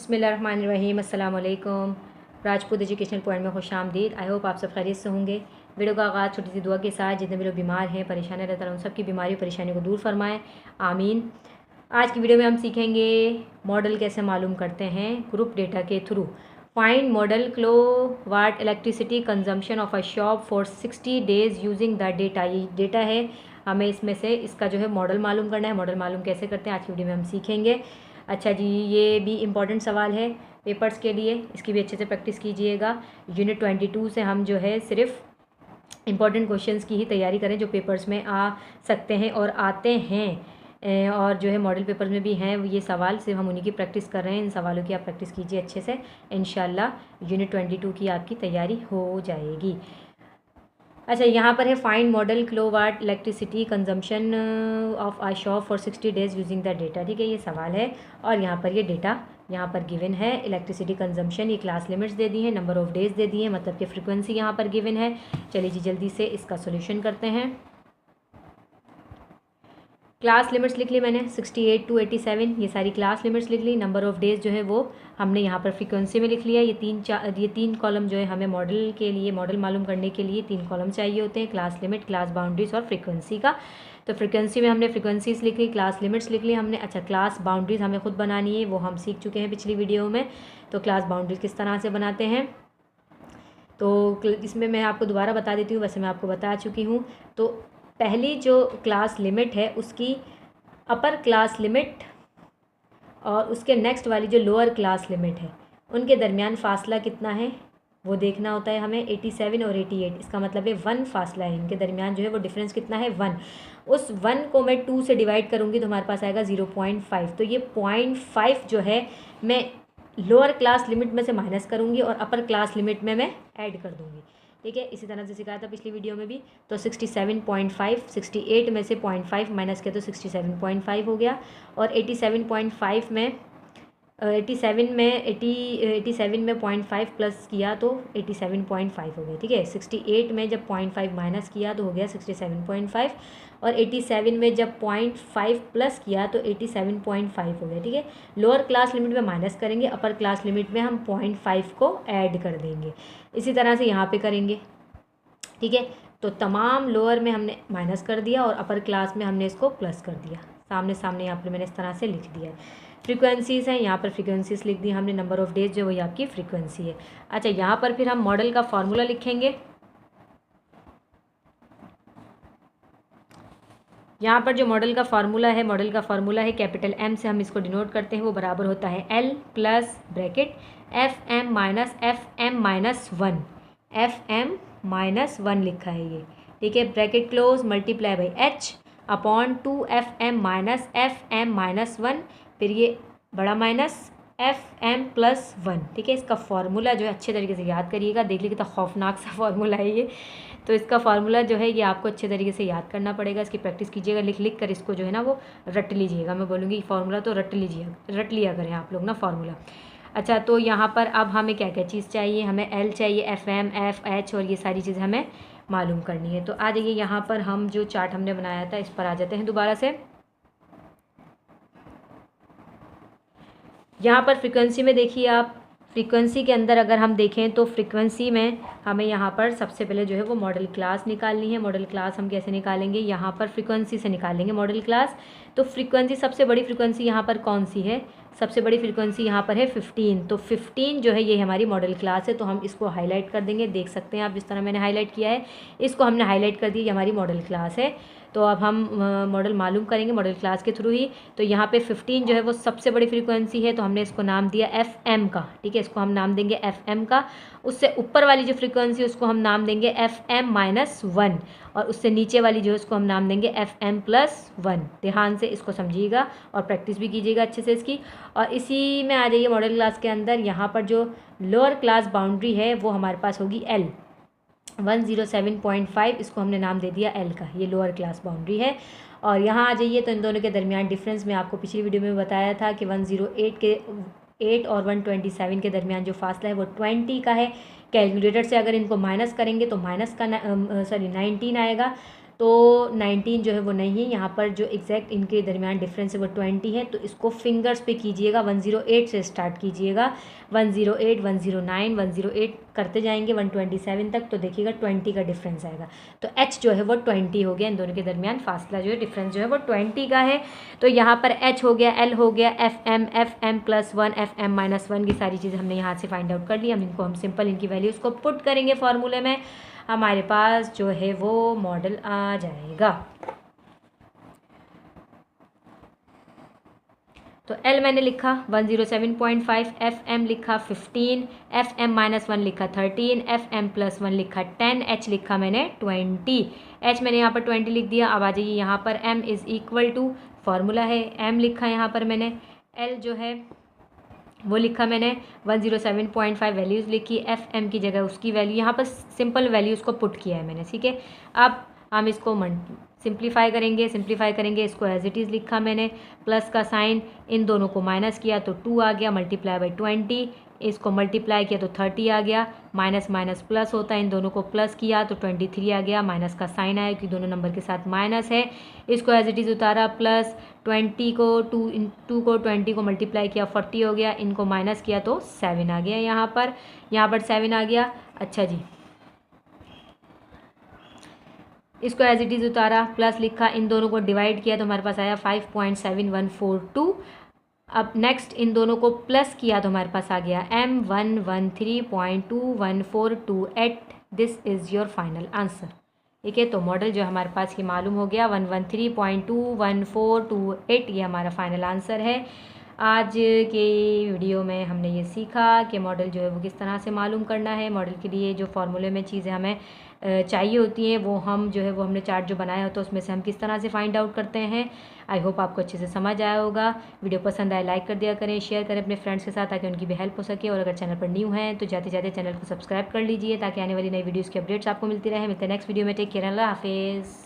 बिस्मिल्लाहिर्रहमानिर्रहीम, अस्सलाम वालेकुम। राजपूत एजुकेशनल पॉइंट में खुश आमदीद। आई होप आप सब खैरियत से होंगे। वीडियो का आगाज़ छोटी सी दुआ के साथ, जितने भी लोग बीमार हैं, परेशान रहता है, उन सब की बीमारी और परेशानी को दूर फरमाएं, आमीन। आज की वीडियो में हम सीखेंगे मॉडल कैसे मालूम करते हैं ग्रुप डेटा के through. Find model kilowatt electricity consumption of a shop for 60 days using the data. ये डेटा है, हमें इसमें से इसका जो है मॉडल मालूम करना है। मॉडल मालूम कैसे करते हैं आज की वीडियो में हम सीखेंगे। अच्छा जी, ये भी इम्पॉर्टेंट सवाल है पेपर्स के लिए, इसकी भी अच्छे से प्रैक्टिस कीजिएगा। यूनिट 22 से हम जो है सिर्फ इम्पॉर्टेंट क्वेश्चंस की ही तैयारी करें जो पेपर्स में आ सकते हैं और आते हैं, और जो है मॉडल पेपर में भी हैं ये सवाल, सिर्फ हम उन्हीं की प्रैक्टिस कर रहे हैं। इन सवालों की आप प्रैक्टिस कीजिए अच्छे से, इंशाल्लाह यूनिट 22 की आपकी तैयारी हो जाएगी। अच्छा, यहाँ पर है find model kilowatt electricity consumption of a shop for 60 days using the data. ठीक है, ये सवाल है और यहाँ पर ये डेटा यहाँ पर गिवन है। इलेक्ट्रिसिटी कंजम्पशन, ये क्लास लिमिट्स दे दी हैं, नंबर ऑफ़ डेज़ दे दिए हैं, मतलब कि फ्रीक्वेंसी यहाँ पर गिवन है। चलिए जी, जल्दी से इसका सोल्यूशन करते हैं। क्लास लिमिट्स लिख ली मैंने 68 to 87, ये सारी क्लास लिमिट्स लिख ली। नंबर ऑफ़ डेज़ जो है वो हमने यहाँ पर फ्रीक्वेंसी में लिख लिया। ये तीन कॉलम जो है हमें मॉडल के लिए, मॉडल मालूम करने के लिए 3 कॉलम चाहिए होते हैं, क्लास लिमिट, क्लास बाउंड्रीज और फ्रीक्वेंसी का। तो फ्रीक्वेंसी में हमने फ्रीक्वेंसीज लिख ली, क्लास लिमिट्स लिख ली हमने। अच्छा, क्लास बाउंड्रीज हमें खुद बनानी है, वो हम सीख चुके हैं पिछली वीडियो में। तो क्लास बाउंड्रीज किस तरह से बनाते हैं, तो इसमें मैं आपको दोबारा बता देती हूँ, वैसे मैं आपको बता चुकी हूँ। तो पहली जो क्लास लिमिट है उसकी अपर क्लास लिमिट और उसके नेक्स्ट वाली जो लोअर क्लास लिमिट है उनके दरमियान फ़ासला कितना है वो देखना होता है हमें। 87 और 88, इसका मतलब है 1 फासला है इनके दरमियान, जो है वो डिफरेंस कितना है 1। उस 1 को मैं 2 से डिवाइड करूँगी तो हमारे पास आएगा 0.5। तो ये 0.5 जो है मैं लोअर क्लास लिमिट में से माइनस करूँगी और अपर क्लास लिमिट में मैं ऐड कर दूँगी। ठीक है, इसी तरह से सिखाया था पिछली वीडियो में भी। तो 67.5, 68 में से 0.5 माइनस किया तो 67.5 हो गया। और 87.5 में 87 में 0.5 प्लस किया तो 87.5 हो गया। ठीक है, 68 में जब 0.5 माइनस किया तो हो गया 67.5, और 87 में जब 0.5 प्लस किया तो 87.5 हो गया। ठीक है, लोअर क्लास लिमिट में माइनस करेंगे, अपर क्लास लिमिट में हम 0.5 को ऐड कर देंगे। इसी तरह से यहाँ पे करेंगे। ठीक है, तो तमाम लोअर में हमने माइनस कर दिया और अपर क्लास में हमने इसको प्लस कर दिया। सामने सामने यहाँ पर मैंने इस तरह से लिख दिया है। फ्रीक्वेंसीज़ हैं, यहाँ पर फ्रीक्वेंसीज़ लिख दी हमने। नंबर ऑफ़ डेज जो वही आपकी फ्रीक्वेंसी है। अच्छा, यहाँ पर फिर हम मॉडल का फार्मूला लिखेंगे। यहाँ पर जो मॉडल का फार्मूला है कैपिटल एम से हम इसको डिनोट करते हैं, वो बराबर होता है L plus bracket F M minus one, F M minus 1 लिखा है ये। ठीक है, bracket close, multiply by H upon 2 F M minus 1, फिर ये बड़ा माइनस एफ एम प्लस 1। ठीक है, इसका फार्मूला जो है अच्छे तरीके से याद करिएगा। देख लीजिए कितना खौफनाक सा फार्मूला है ये। तो इसका फार्मूला जो है ये आपको अच्छे तरीके से याद करना पड़ेगा, इसकी प्रैक्टिस कीजिएगा, लिख लिख कर इसको जो है ना वो रट लीजिएगा। मैं बोलूँगी फार्मूला तो रट लिया करें आप लोग ना फार्मूला। अच्छा, तो यहाँ पर अब हमें क्या क्या चीज़ चाहिए, हमें एल चाहिए, एफ एम, एफ एच, और ये सारी चीज़ हमें मालूम करनी है। तो आ जाइए यहाँ पर, हम जो चार्ट हमने बनाया था इस पर आ जाते हैं दोबारा से। यहाँ पर फ्रीक्वेंसी में देखिए आप, फ्रीक्वेंसी के अंदर अगर हम देखें तो फ्रीक्वेंसी में हमें यहाँ पर सबसे पहले जो है वो मॉडल क्लास निकालनी है। मॉडल क्लास हम कैसे निकालेंगे, यहाँ पर फ्रीक्वेंसी से निकालेंगे मॉडल क्लास। तो फ्रीक्वेंसी, सबसे बड़ी फ्रीक्वेंसी यहाँ पर कौन सी है, सबसे बड़ी फ्रीक्वेंसी यहाँ पर है 15। तो 15 जो है ये हमारी मॉडल क्लास है, तो हम इसको हाईलाइट कर देंगे। देख सकते हैं आप जिस तरह मैंने हाईलाइट किया है, इसको हमने हाईलाइट कर दिया, ये हमारी मॉडल क्लास है। तो अब हम मॉडल मालूम करेंगे मॉडल क्लास के थ्रू ही। तो यहाँ पे 15 जो है वो सबसे बड़ी फ्रीक्वेंसी है, तो हमने इसको नाम दिया एफ एम का। ठीक है, इसको हम नाम देंगे एफ एम का। उससे ऊपर वाली जो फ्रीक्वेंसी है उसको हम नाम देंगे एफ एम माइनस 1, और उससे नीचे वाली जो है उसको हम नाम देंगे एफ एम प्लस 1। ध्यान से इसको समझिएगा और प्रैक्टिस भी कीजिएगा अच्छे से इसकी। और इसी में आ जाइए मॉडल क्लास के अंदर, यहाँ पर जो लोअर क्लास बाउंड्री है वो हमारे पास होगी एल 107.5, इसको हमने नाम दे दिया एल का, ये लोअर क्लास बाउंड्री है। और यहाँ आ जाइए, तो इन दोनों के दरमियान डिफरेंस मैं आपको पिछली वीडियो में बताया था कि 108 और 127 के दरमियान जो फासला है वो 20 का है। कैलकुलेटर से अगर इनको माइनस करेंगे तो माइनस का 19 आएगा। तो 19 जो है वो नहीं है, यहाँ पर जो एग्जैक्ट इनके दरमियान डिफरेंस है वो 20 है। तो इसको फिंगर्स पे कीजिएगा, 108 से स्टार्ट कीजिएगा, 108, 109, 108 करते जाएंगे 127 तक, तो देखिएगा 20 का डिफरेंस आएगा। तो h जो है वो 20 हो गया, इन दोनों के दरमियान फासला जो है डिफरेंस जो है वो 20 का है। तो यहाँ पर h हो गया, l हो गया, fm +1, fm -1 की सारी चीज़ें हमने यहाँ से फाइंड आउट कर ली। हम इनको हम सिंपल इनकी वैल्यूज़ को पुट करेंगे फार्मूले में, हमारे पास जो है वो मॉडल आ जाएगा। तो L मैंने लिखा 107.5, FM लिखा 15, FM -1 लिखा 13, FM +1 लिखा 10, H लिखा मैंने 20, H मैंने यहाँ पर 20 लिख दिया। अब आ जाइए यहाँ पर M = फार्मूला है, M लिखा यहाँ पर मैंने, L जो है वो लिखा मैंने 107.5 वैल्यूज़ लिखी, FM की जगह उसकी वैल्यू, यहाँ पर सिंपल वैल्यूज़ को पुट किया है मैंने, ठीक है। अब हम इसको सिंप्लीफाई करेंगे, इसको एज इट इज़ लिखा मैंने, प्लस का साइन, इन दोनों को माइनस किया तो 2 आ गया, मल्टीप्लाई बाई 20, इसको मल्टीप्लाई किया तो 30 आ गया, माइनस माइनस प्लस होता है, इन दोनों को प्लस किया तो 23 आ गया, माइनस का साइन आया क्योंकि दोनों नंबर के साथ माइनस है, इसको एज इट इज़ उतारा, प्लस 20 को 2 को 20 को मल्टीप्लाई किया 40 हो गया, इनको माइनस किया तो 7 आ गया, यहाँ पर 7 आ गया। अच्छा जी, इसको एज इट इज़ उतारा, प्लस लिखा, इन दोनों को डिवाइड किया तो हमारे पास आया 5.7142। अब नेक्स्ट इन दोनों को प्लस किया तो हमारे पास आ गया M113.2142। This is your final answer, ठीक है। तो मॉडल जो हमारे पास ये मालूम हो गया 113.21428, ये हमारा फाइनल आंसर है। आज के वीडियो में हमने ये सीखा कि मॉडल जो है वो किस तरह से मालूम करना है। मॉडल के लिए जो फार्मूले में चीज़ें हमें चाहिए होती हैं वो हम जो है वो हमने चार्ट जो बनाया होता है उसमें से हम किस तरह से फाइंड आउट करते हैं। आई होप आपको अच्छे से समझ आया होगा। वीडियो पसंद आए लाइक कर दिया करें, शेयर करें अपने फ्रेंड्स के साथ ताकि उनकी भी हेल्प हो सके, और अगर चैनल पर न्यू हैं तो जाते जाते चैनल को सब्सक्राइब कर लीजिए ताकि आने वाली नई वीडियोज़ की अपडेट्स आपको मिलती रहे। मिलते हैं नेक्स्ट वीडियो में, टेक केयर, अल्लाह हाफिज़।